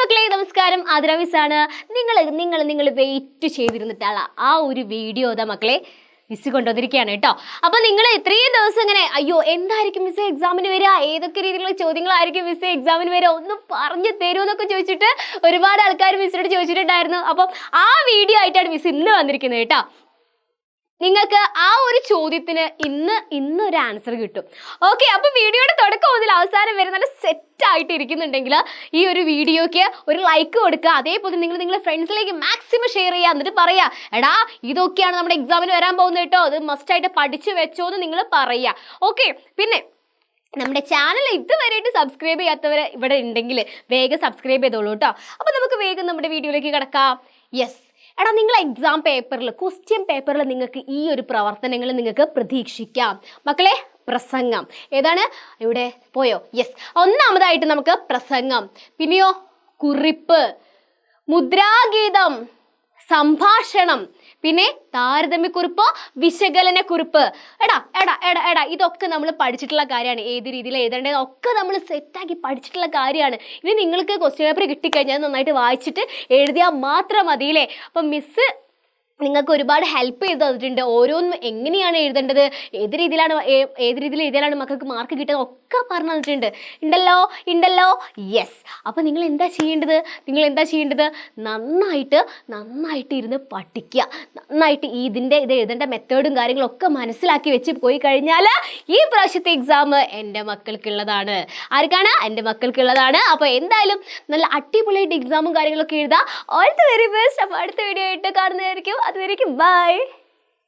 മക്കളെ നമസ്കാരം, ആതിര മിസ്സാണ്. നിങ്ങൾ വെയിറ്റ് ചെയ്തിരുന്നിട്ടുള്ള ആ ഒരു വീഡിയോ മക്കളെ മിസ് കൊണ്ടുവന്നിരിക്കുകയാണ് കേട്ടോ. അപ്പൊ നിങ്ങൾ ഇത്രയും ദിവസം ഇങ്ങനെ അയ്യോ എന്തായിരിക്കും മിസ് എക്സാമിന് വരിക, ഏതൊക്കെ രീതിയിലുള്ള ചോദ്യങ്ങളായിരിക്കും മിസ് എക്സാമിന് വരിക, ഒന്ന് പറഞ്ഞു തരുമെന്നൊക്കെ ചോദിച്ചിട്ട് ഒരുപാട് ആൾക്കാർ മിസ്സിനോട് ചോദിച്ചിട്ടുണ്ടായിരുന്നു. അപ്പം ആ വീഡിയോ ആയിട്ടാണ് മിസ് ഇന്ന് വന്നിരിക്കുന്നത് കേട്ടോ. നിങ്ങൾക്ക് ആ ഒരു ചോദ്യത്തിന് ഇന്നൊരു ആൻസർ കിട്ടും. ഓക്കെ, അപ്പൊ വീഡിയോയുടെ തുടക്കം മുതൽ അവസാനം വരെ നല്ല സെറ്റ് ആയിട്ട് ഇരിക്കുന്നുണ്ടെങ്കിൽ ഈ ഒരു വീഡിയോയ്ക്ക് ഒരു ലൈക്ക് കൊടുക്കുക. അതേപോലെ നിങ്ങൾ നിങ്ങളുടെ ഫ്രണ്ട്സിലേക്ക് മാക്സിമം ഷെയർ ചെയ്യുക. എന്നിട്ട് പറയാ എടാ ഇതൊക്കെയാണ് നമ്മുടെ എക്സാമിന് വരാൻ പോകുന്നത് കേട്ടോ, അത് മസ്റ്റ് ആയിട്ട് പഠിച്ചു വെച്ചോ എന്ന് നിങ്ങൾ പറയുക. ഓക്കെ, പിന്നെ നമ്മുടെ ചാനൽ ഇതുവരെയായിട്ട് സബ്സ്ക്രൈബ് ചെയ്യാത്തവർ ഇവിടെ ഉണ്ടെങ്കിൽ വേഗം സബ്സ്ക്രൈബ് ചെയ്തോളൂ കേട്ടോ. അപ്പൊ നമുക്ക് വേഗം നമ്മുടെ വീഡിയോയിലേക്ക് കിടക്കാം. യെസ്, എടാ നിങ്ങൾ എക്സാം പേപ്പറിൽ ക്വസ്റ്റ്യൻ പേപ്പറിൽ നിങ്ങൾക്ക് ഈ ഒരു പ്രവർത്തനങ്ങൾ നിങ്ങൾക്ക് പ്രതീക്ഷിക്കാം മക്കളെ. പ്രസംഗം ഏതാണ് ഇവിടെ പോയോ? യെസ്, ഒന്നാമതായിട്ട് നമുക്ക് പ്രസംഗം, പിന്നെയോ കുറിപ്പ്, മുദ്രാഗീതം, സംഭാഷണം, പിന്നെ താരതമ്യക്കുറിപ്പ്, വിശകലനക്കുറിപ്പ്. എടാ എടാ എടാ എടാ ഇതൊക്കെ നമ്മൾ പഠിച്ചിട്ടുള്ള കാര്യമാണ്. ഏത് രീതിയിൽ എഴുതേണ്ടത് ഒക്കെ നമ്മൾ സെറ്റാക്കി പഠിച്ചിട്ടുള്ള കാര്യമാണ്. ഇനി നിങ്ങൾക്ക് ക്വസ്റ്റ്യൻ പേപ്പർ കിട്ടിക്കഴിഞ്ഞാൽ നന്നായിട്ട് വായിച്ചിട്ട് എഴുതിയാൽ മാത്രം മതിയില്ലേ. അപ്പം മിസ്സ് നിങ്ങൾക്ക് ഒരുപാട് ഹെൽപ്പ് ചെയ്ത് തന്നിട്ടുണ്ട്. ഓരോന്നും എങ്ങനെയാണ് എഴുതേണ്ടത്, ഏത് രീതിയിൽ എഴുതിയാലാണ് മക്കൾക്ക് മാർക്ക് കിട്ടുന്നത് ഒക്കെ പറഞ്ഞു തന്നിട്ടുണ്ട്. ഉണ്ടല്ലോ. യെസ്, അപ്പോൾ നിങ്ങൾ എന്താ ചെയ്യേണ്ടത്? നന്നായിട്ട് ഇരുന്ന് പഠിക്കുക. നന്നായിട്ട് ഇത് എഴുതേണ്ട മെത്തേഡും കാര്യങ്ങളൊക്കെ മനസ്സിലാക്കി വെച്ച് പോയി കഴിഞ്ഞാൽ ഈ പ്രാവശ്യത്തെ എക്സാം എൻ്റെ മക്കൾക്കുള്ളതാണ്. ആർക്കാണ്? എൻ്റെ മക്കൾക്കുള്ളതാണ്. അപ്പോൾ എന്തായാലും നല്ല അടിപൊളിയായിട്ട് എക്സാമും കാര്യങ്ങളൊക്കെ എഴുതാം. All the very best. അപ്പോൾ അടുത്ത വീഡിയോ ആയിട്ട് കാണുന്നതായിരിക്കും. അതുവരേക്കും ബൈ.